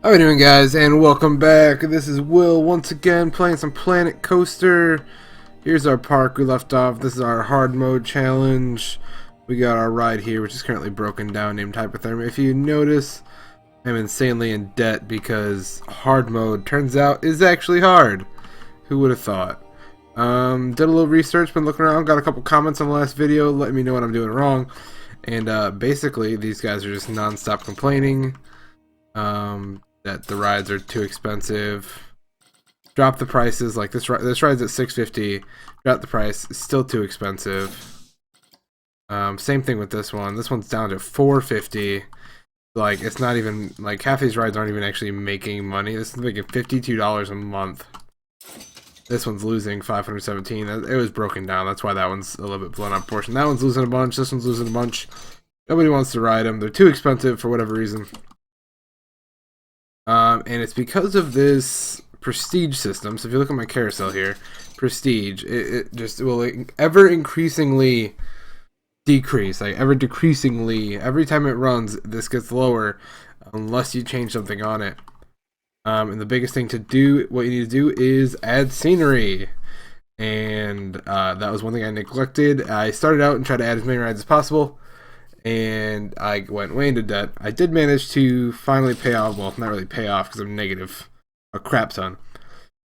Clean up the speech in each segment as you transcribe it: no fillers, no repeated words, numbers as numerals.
How we doing, guys, and welcome back. This is Will once again playing some Planet Coaster. Here's our park we left off. This is our hard mode challenge. We got our ride here, which is currently broken down, named Hypothermia. If you notice, I'm insanely in debt because hard mode turns out is actually hard. Who would have thought? Did a little research, been looking around, got a couple comments on the last video letting me know what I'm doing wrong, and basically these guys are just non-stop complaining that the rides are too expensive. Drop the prices. Like this ride's at $650. Drop the price. It's still too expensive. Same thing with this one. This one's down to $450. Like, it's not even, like, half these rides aren't even actually making money. This is making $52 a month. This one's losing $517. It was broken down. That's why that one's a little bit blown up portion. That one's losing a bunch. This one's losing a bunch. Nobody wants to ride them. They're too expensive for whatever reason. And it's because of this prestige system. So if you look at my carousel here, prestige, it just will ever increasingly decrease, like ever decreasingly. Every time it runs, this gets lower unless you change something on it. And the biggest thing to do, what you need to do is add scenery. And that was one thing I neglected. I started out and tried to add as many rides as possible, and I went way into debt. I did manage to finally pay off, well, not really pay off because I'm negative a crap ton.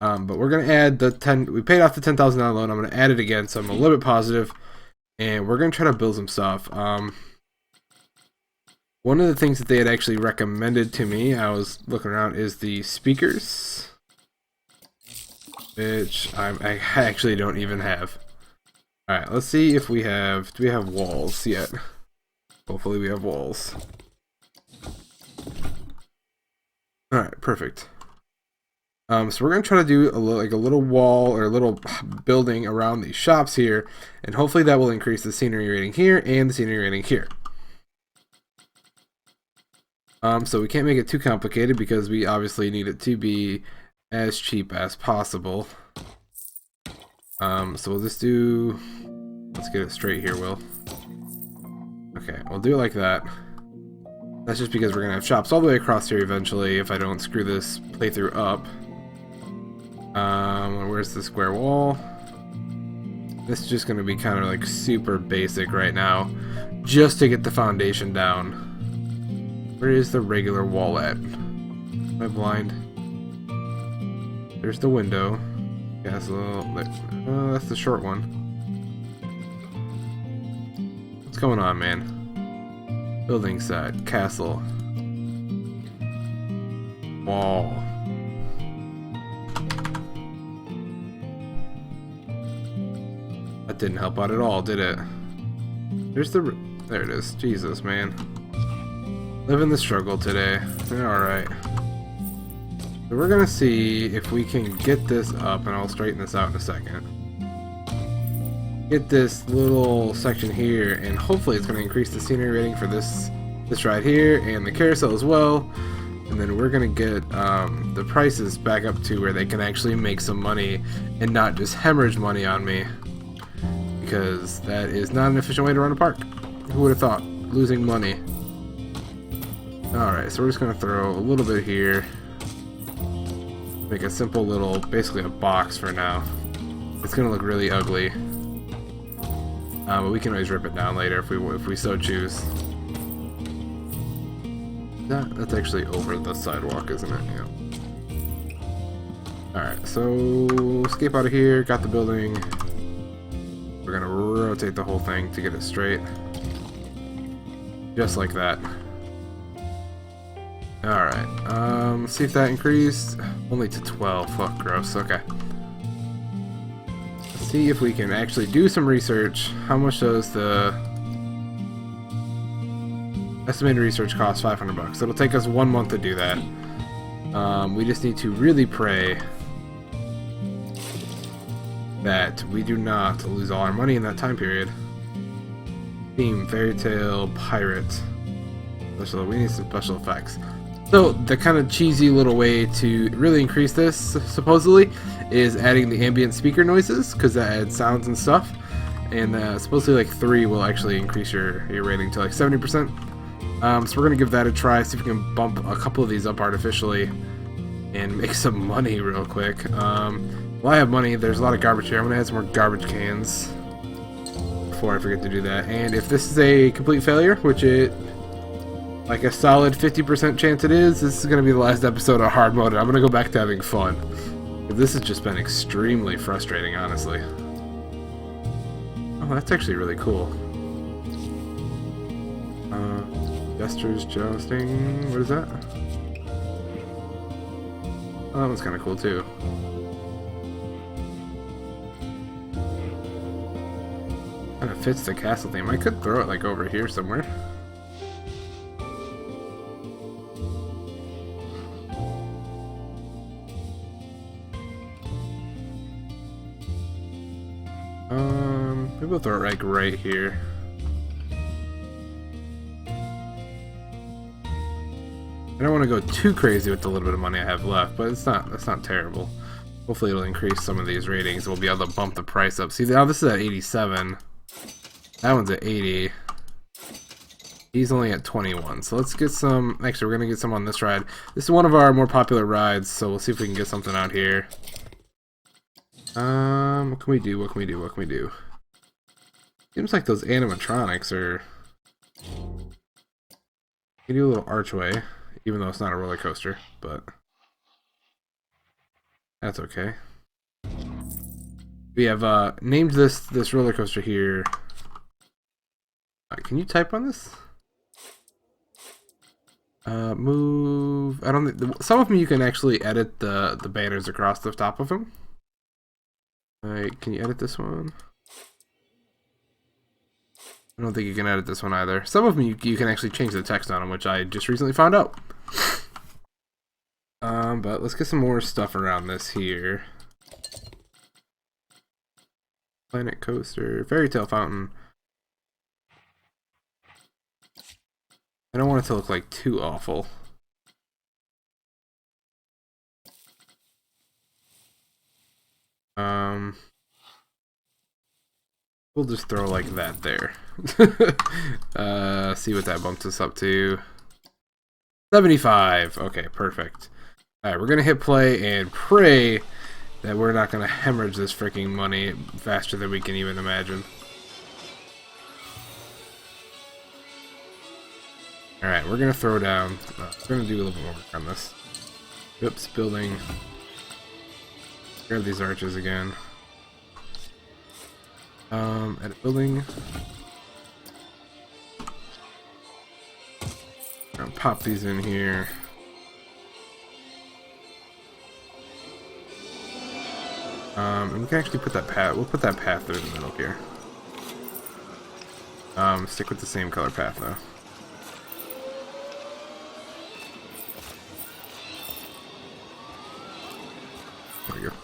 But we're going to add the 10, we paid off the $10,000 loan. I'm going to add it again, so I'm a little bit positive. And we're going to try to build some stuff. One of the things that they had actually recommended to me, I was looking around, is the speakers. Which I actually don't even have. Alright, let's see if we have, do we have walls yet? Hopefully we have walls. Alright, perfect. So we're going to try to do a little wall or a little building around these shops here, and hopefully that will increase the scenery rating here and the scenery rating here. So we can't make it too complicated because we obviously need it to be as cheap as possible. So we'll just do, let's get it straight here, Will. Okay, we'll do it like that. That's just because we're gonna have shops all the way across here eventually if I don't screw this playthrough up. Where's the square wall? This is just gonna be kind of like super basic right now, just to get the foundation down. Where is the regular wall at? Am I blind? There's the window. Castle. That's the short one. What's going on, man? Building side. Castle. Wall. That didn't help out at all, did it? There's the... There it is. Jesus, man. Living the struggle today. Alright. So we're gonna see if we can get this up, and I'll straighten this out in a second. Get this little section here, and hopefully it's gonna increase the scenery rating for this ride here, and the carousel as well. And then we're gonna get the prices back up to where they can actually make some money, and not just hemorrhage money on me. Because that is not an efficient way to run a park. Who would have thought? Losing money. Alright, so we're just gonna throw a little bit here. Make a simple little, basically a box for now. It's gonna look really ugly, but we can always rip it down later if we so choose. That's actually over the sidewalk, isn't it? Yeah. All right, so escape out of here. Got the building. We're gonna rotate the whole thing to get it straight, just like that. Alright, see if that increased. Only to 12. Fuck, gross. Okay. Let's see if we can actually do some research. How much does the estimated research cost? $500. It'll take us 1 month to do that. We just need to really pray that we do not lose all our money in that time period. Theme, fairy tale, pirate. Special, we need some special effects. So the kind of cheesy little way to really increase this, supposedly, is adding the ambient speaker noises, because that adds sounds and stuff. And supposedly like 3 will actually increase your rating to like 70%. So we're gonna give that a try, see if we can bump a couple of these up artificially and make some money real quick. While I have money, there's a lot of garbage here. I'm gonna add some more garbage cans before I forget to do that. And if this is a complete failure, which it, like a solid 50% chance it is, this is gonna be the last episode of hard mode. I'm gonna go back to having fun. This has just been extremely frustrating, honestly. Oh, that's actually really cool. Gestures jousting. What is that? Oh, that one's kind of cool too. Kind of fits the castle theme. I could throw it like over here somewhere. Maybe we'll throw it like right here. I don't want to go too crazy with the little bit of money I have left, but that's not terrible. Hopefully it'll increase some of these ratings. We'll be able to bump the price up. See, now this is at 87. That one's at 80. He's only at 21. So let's get some. Actually, we're gonna get some on this ride. This is one of our more popular rides, so we'll see if we can get something out here. What can we do? What can we do? What can we do? Seems like those animatronics are. We can do a little archway. Even though it's not a roller coaster, but that's okay. We have named this roller coaster here. Can you type on this? Move. I don't think some of them you can actually edit the banners across the top of them. Alright, can you edit this one? I don't think you can edit this one either. Some of them you can actually change the text on them, which I just recently found out. But let's get some more stuff around this here. Planet coaster, fairy tale fountain. I don't want it to look like too awful. We'll just throw like that there. See what that bumps us up to. 75. Okay, perfect. Alright, we're gonna hit play and pray that we're not gonna hemorrhage this freaking money faster than we can even imagine. Alright, we're gonna throw down. We're gonna do a little bit more work on this. Oops, building. Grab these arches again. Edit building. I'll pop these in here. And we can actually put that path. We'll put that path through the middle here. Stick with the same color path though. There we go.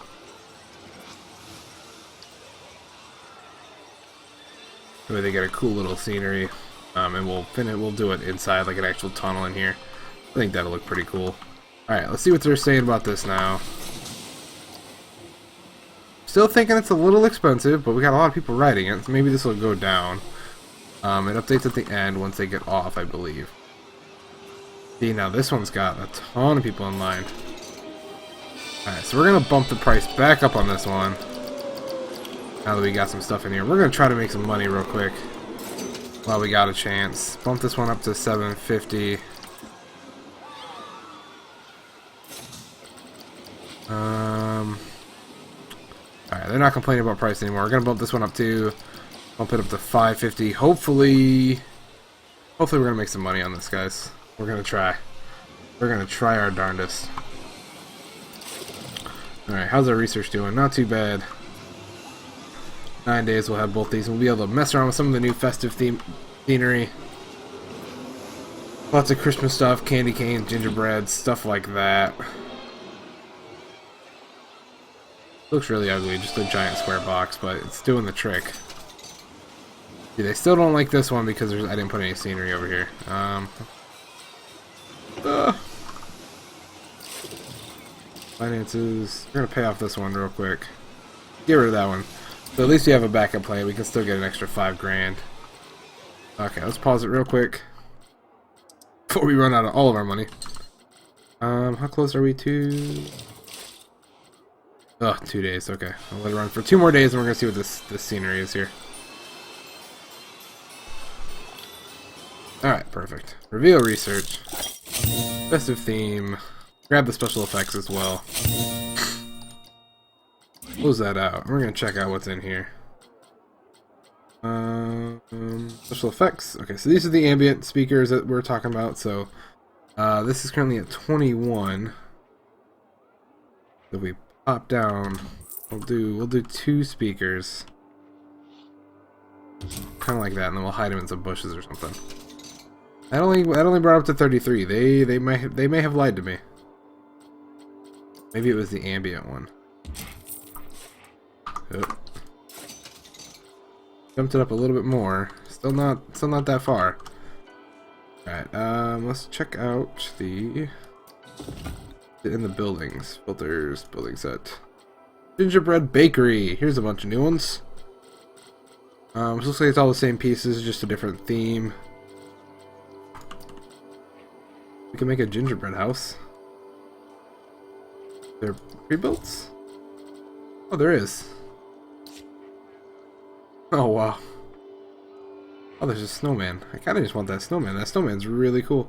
That way they get a cool little scenery. And we'll do it inside like an actual tunnel in here. I think that'll look pretty cool. Alright, let's see what they're saying about this now. Still thinking it's a little expensive, but we got a lot of people riding it, so maybe this will go down. It updates at the end once they get off, I believe. See, now this one's got a ton of people in line. Alright, so we're gonna bump the price back up on this one. Now that we got some stuff in here. We're gonna try to make some money real quick while we got a chance. Bump this one up to 750. Alright, they're not complaining about price anymore. We're gonna bump this one up to bump it up to 550. Hopefully we're gonna make some money on this, guys. We're gonna try. We're gonna try our darndest. Alright, how's our research doing? Not too bad. 9 days we'll have both these, and we'll be able to mess around with some of the new festive scenery. Lots of Christmas stuff, candy canes, gingerbread, stuff like that. Looks really ugly, just a giant square box, but it's doing the trick. See, they still don't like this one because I didn't put any scenery over here. Finances. We're gonna pay off this one real quick. Get rid of that one. So at least we have a backup plan. We can still get an extra $5 grand. Okay, let's pause it real quick. before we run out of all of our money. How close are we to... Oh, 2 days. Okay, I'll let it run for 2 more days, and we're gonna see what this scenery is here. All right, perfect. Reveal research. Festive theme. Grab the special effects as well. Close that out. We're gonna check out what's in here. Special effects. Okay, so these are the ambient speakers that we're talking about. So this is currently at 21. If we pop down, we'll do 2 speakers, kind of like that, and then we'll hide them in some bushes or something. That only brought up to 33. They may have lied to me. Maybe it was the ambient one. Oh. Jumped it up a little bit more. Still not that far. Alright, let's check out the in the buildings. Filters, building set. Gingerbread bakery. Here's a bunch of new ones. It looks like it's all the same pieces, just a different theme. We can make a gingerbread house. They're pre-built? Oh, there is. Oh, wow. Oh, there's a snowman. I kinda just want that snowman. That snowman's really cool.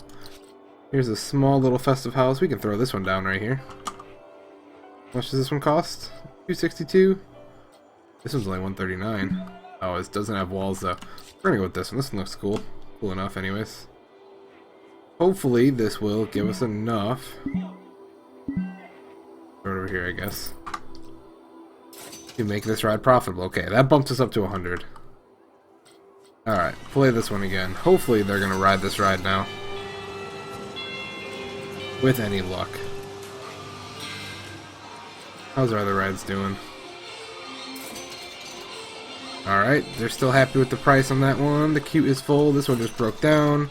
Here's a small little festive house. We can throw this one down right here. How much does this one cost? $262. This one's only $139. Oh, it doesn't have walls though. We're gonna go with this one. This one looks cool. Cool enough anyways. Hopefully this will give us enough. Throw it over here, I guess. To make this ride profitable. Okay, that bumped us up to 100. Alright, play this one again. Hopefully they're gonna ride this ride now. With any luck. How's our other rides doing? Alright, they're still happy with the price on that one. The queue is full. This one just broke down.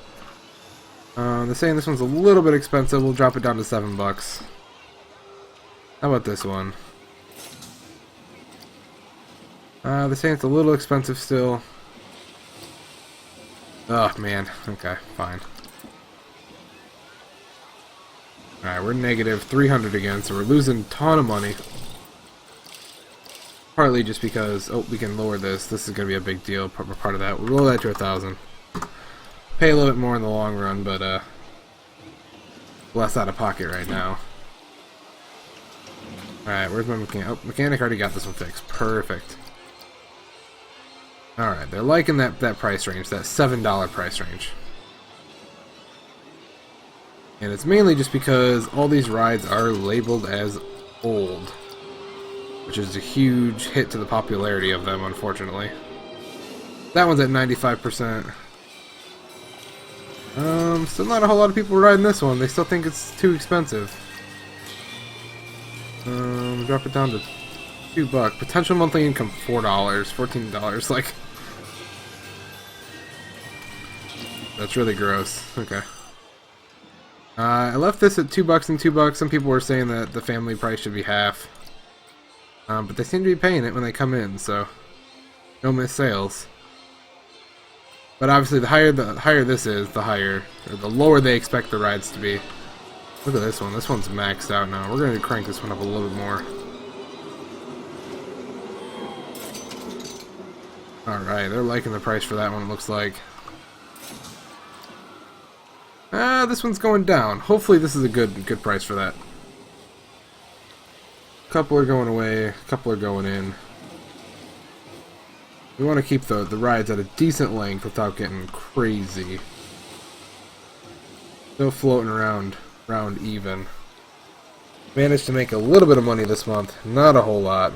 They're saying this one's a little bit expensive. We'll drop it down to $7. How about this one? They're saying it's a little expensive still. Oh, man. Okay, fine. Alright, we're negative 300 again, so we're losing a ton of money. Partly just because, oh, we can lower this. This is going to be a big deal. Part of that. We'll roll that to 1,000. Pay a little bit more in the long run, but less out of pocket right now. Alright, where's my mechanic? Oh, mechanic already got this one fixed. Perfect. Alright, they're liking that price range, that $7 price range. And it's mainly just because all these rides are labeled as old, which is a huge hit to the popularity of them, unfortunately. That one's at 95%. Still not a whole lot of people riding this one. They still think it's too expensive. Drop it down to $2. Potential monthly income $4, $14. Like, that's really gross. Okay. I left this at $2 and $2. Some people were saying that the family price should be half. But they seem to be paying it when they come in, so no missed sales. But obviously, the higher this is, the higher, or the lower they expect the rides to be. Look at this one. This one's maxed out now. We're going to crank this one up a little bit more. Alright, they're liking the price for that one, it looks like. This one's going down. Hopefully this is a good price for that. A couple are going away, a couple are going in. We want to keep the rides at a decent length without getting crazy. Still floating around even. Managed to make a little bit of money this month, not a whole lot.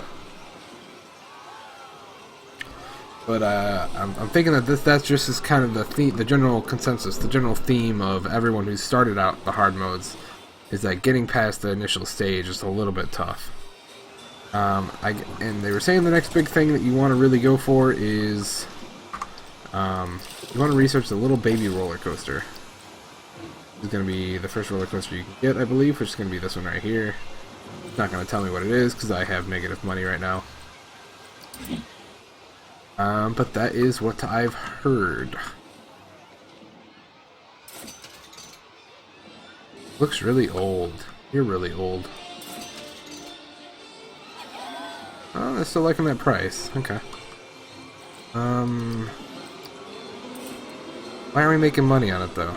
But I'm thinking that that's just as kind of the general consensus, the general theme of everyone who started out the hard modes, is that getting past the initial stage is a little bit tough. And they were saying the next big thing that you want to really go for is you want to research the little baby roller coaster. This is going to be the first roller coaster you can get, I believe, which is going to be this one right here. It's not going to tell me what it is because I have negative money right now. But that is what I've heard. Looks really old. You're really old. Oh, they're still liking that price. Okay. Why aren't we making money on it though?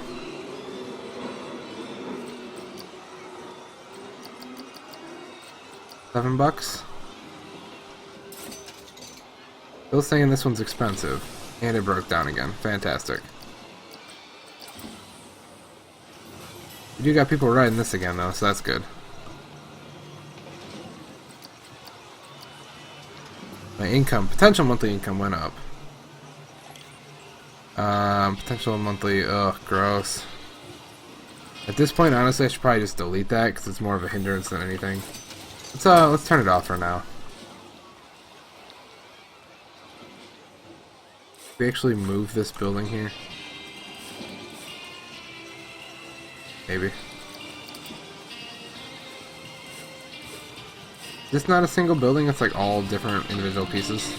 $7? Still saying this one's expensive. And it broke down again. Fantastic. We do got people riding this again though, so that's good. My income, potential monthly income went up. Potential monthly, ugh, gross. At this point, honestly, I should probably just delete that because it's more of a hindrance than anything. Let's turn it off for now. We actually move this building here? Maybe. Is this not a single building? It's like all different individual pieces.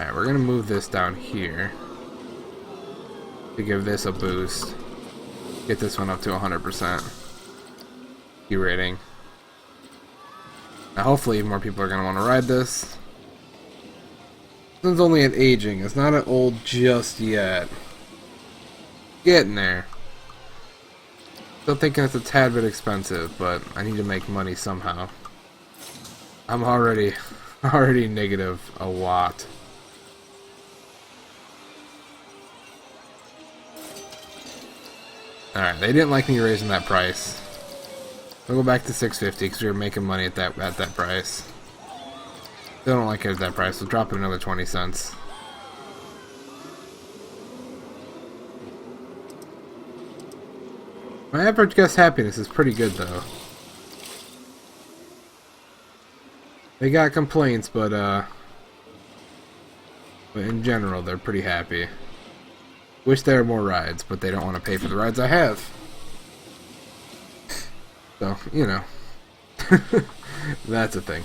Alright, we're gonna move this down here to give this a boost. Get this one up to 100% E-rating. Now hopefully more people are gonna want to ride this. This one's only at aging. It's not at old just yet. Getting there. Still thinking it's a tad bit expensive, but I need to make money somehow. I'm already negative a lot. Alright, they didn't like me raising that price. We'll go back to $6.50 because we were making money at that price. They don't like it at that price. We'll drop it another 20 cents. My average guest happiness is pretty good though. They got complaints, but in general they're pretty happy. Wish there were more rides, but they don't want to pay for the rides I have. So, you know. That's a thing.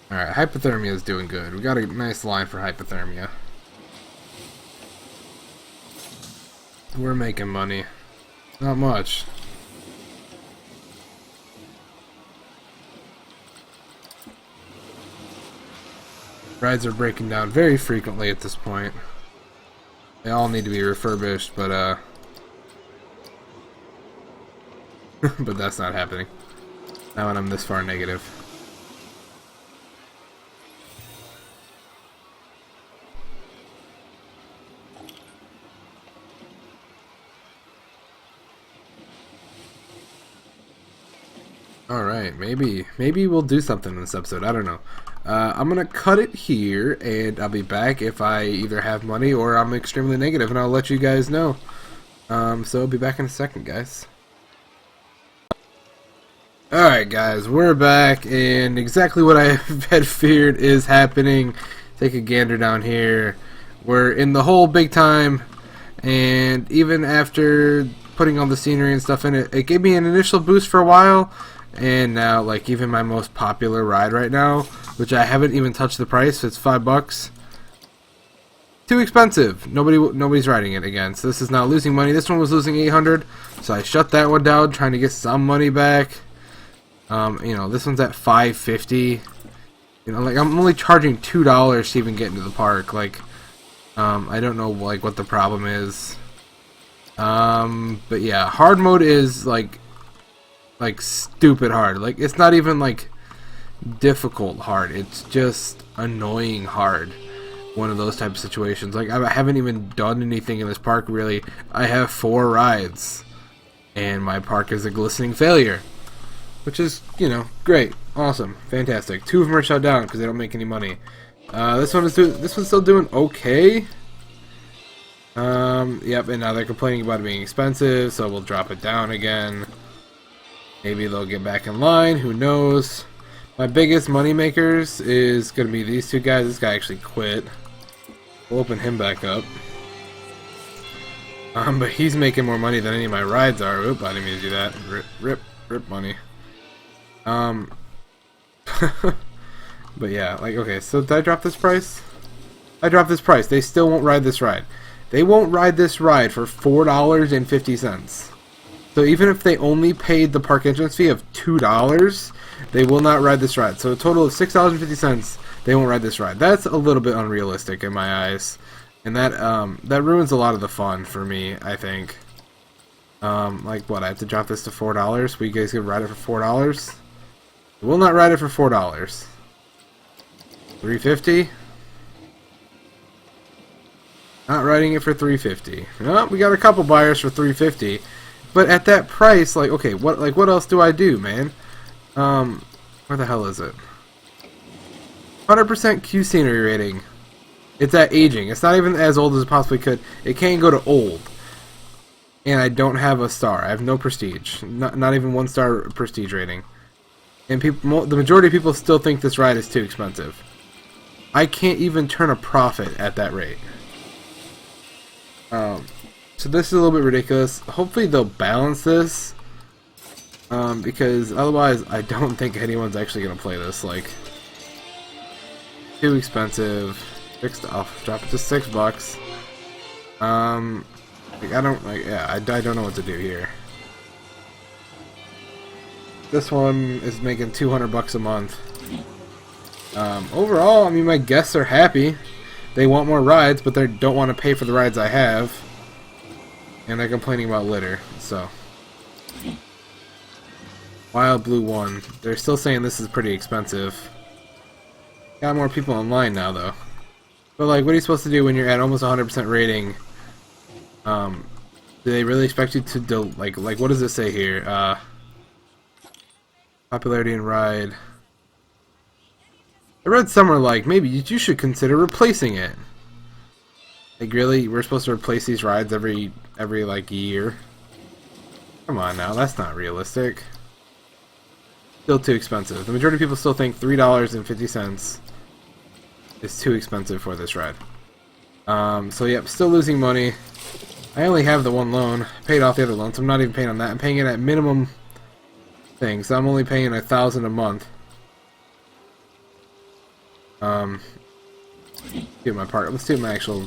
Alright, hypothermia is doing good. We got a nice line for hypothermia. We're making money. Not much. Rides are breaking down very frequently at this point. They all need to be refurbished, but but that's not happening. Not when I'm this far negative. Alright, maybe we'll do something in this episode. I don't know. I'm gonna cut it here, and I'll be back if I either have money or I'm extremely negative, and I'll let you guys know. So I'll be back in a second, guys. Alright, guys, we're back, and exactly what I had feared is happening. Take a gander down here. We're in the hole big time, and even after putting all the scenery and stuff in it, it gave me an initial boost for a while, and now, like, even my most popular ride right now, which I haven't even touched the price, it's $5. Too expensive. Nobody's riding it again. So this is now losing money. This one was losing $800, so I shut that one down, trying to get some money back. You know, this one's at $5.50. You know, like, I'm only charging $2 to even get into the park. Like, I don't know, like, what the problem is. But yeah, hard mode is like stupid hard. Like, it's not even like difficult hard. It's just annoying hard. One of those type of situations. Like, I haven't even done anything in this park really. I have 4 rides, and my park is a glistening failure. Which is, you know, great, awesome, fantastic. 2 of them are shut down because they don't make any money. This one's still doing okay. Yep, and now they're complaining about it being expensive, so we'll drop it down again. Maybe they'll get back in line, who knows. My biggest money makers is going to be these 2 guys. This guy actually quit. We'll open him back up. But he's making more money than any of my rides are. Oop, I didn't mean to do that. Rip money. But yeah, like, okay, so did I drop this price? I dropped this price. They still won't ride this ride. They won't ride this ride for $4.50. So even if they only paid the park entrance fee of $2, they will not ride this ride. So a total of $6.50, they won't ride this ride. That's a little bit unrealistic in my eyes. And that ruins a lot of the fun for me, I think. Like, what, I have to drop this to $4? We guys could ride it for $4? We will not ride it for $4. $3.50? Not riding it for $3.50. Oh, we got a couple buyers for $3.50. But at that price, like, okay, what else do I do, man? Where the hell is it? 100% Q scenery rating. It's at aging. It's not even as old as it possibly could. It can't go to old. And I don't have a star. I have no prestige. Not even 1-star prestige rating. And people, the majority of people still think this ride is too expensive. I can't even turn a profit at that rate. So this is a little bit ridiculous. Hopefully they'll balance this. Because otherwise I don't think anyone's actually going to play this. Like, too expensive. I'll drop it to $6. Like, I don't know what to do here. This one is making $200 a month. Overall, I mean, my guests are happy. They want more rides, but they don't want to pay for the rides I have. And they're complaining about litter, so. Wild Blue 1. They're still saying this is pretty expensive. Got more people online now, though. But, like, what are you supposed to do when you're at almost 100% rating? Do they really expect you to like what does it say here? Popularity and ride. I read somewhere like maybe you should consider replacing it. Like, really, we're supposed to replace these rides every like year? Come on now, that's not realistic. Still too expensive. The majority of people still think $3.50 is too expensive for this ride. So yep, still losing money. I only have the one loan. Paid off the other loan, so I'm not even paying on that. I'm paying it at minimum thing, so I'm only paying $1,000 a month. Do my part. Let's do my actual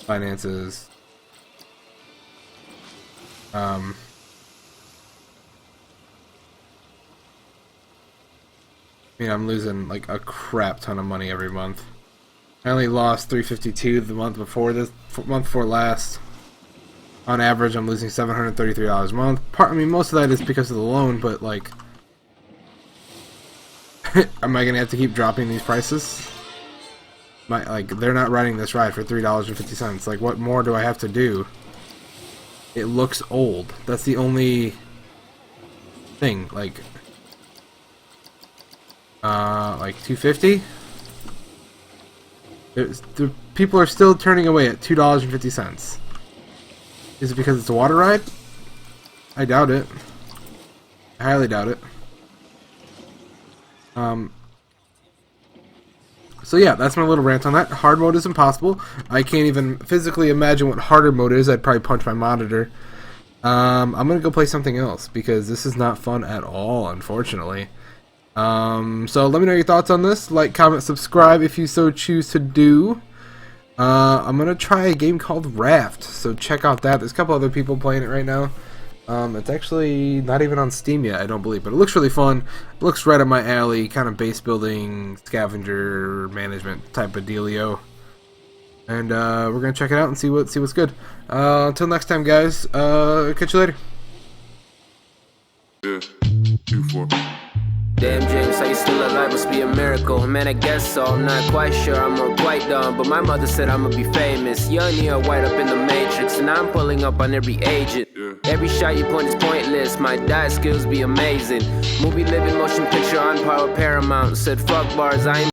finances. I mean, I'm losing like a crap ton of money every month. I only lost $352 the month before last. On average, I'm losing $733 a month. I mean, most of that is because of the loan, but like, am I gonna have to keep dropping these prices? Like, they're not riding this ride for $3.50. Like, what more do I have to do? It looks old. That's the only thing. Like $250. The people are still turning away at $2.50. Is it because it's a water ride? I doubt it. I highly doubt it. So yeah, that's my little rant on that. Hard mode is impossible. I can't even physically imagine what harder mode is. I'd probably punch my monitor. I'm gonna go play something else because this is not fun at all, unfortunately. So let me know your thoughts on this. Like, comment, subscribe if you so choose to do. I'm gonna try a game called Raft, so check out that. There's a couple other people playing it right now. It's actually not even on Steam yet, I don't believe, but it looks really fun. It looks right up my alley, kind of base building, scavenger management type of dealio. And we're gonna check it out and see what's good. Until next time, guys. Catch you later. Yeah, 2-4. Damn, James, how you still alive must be a miracle. Man, I guess so, I'm not quite sure, I'm not quite done. But my mother said I'ma be famous. Young Neo white up in the matrix, and I'm pulling up on every agent. Every shot you point is pointless, my diet skills be amazing. Movie, living, motion picture on Power Paramount. Said fuck bars, I ain't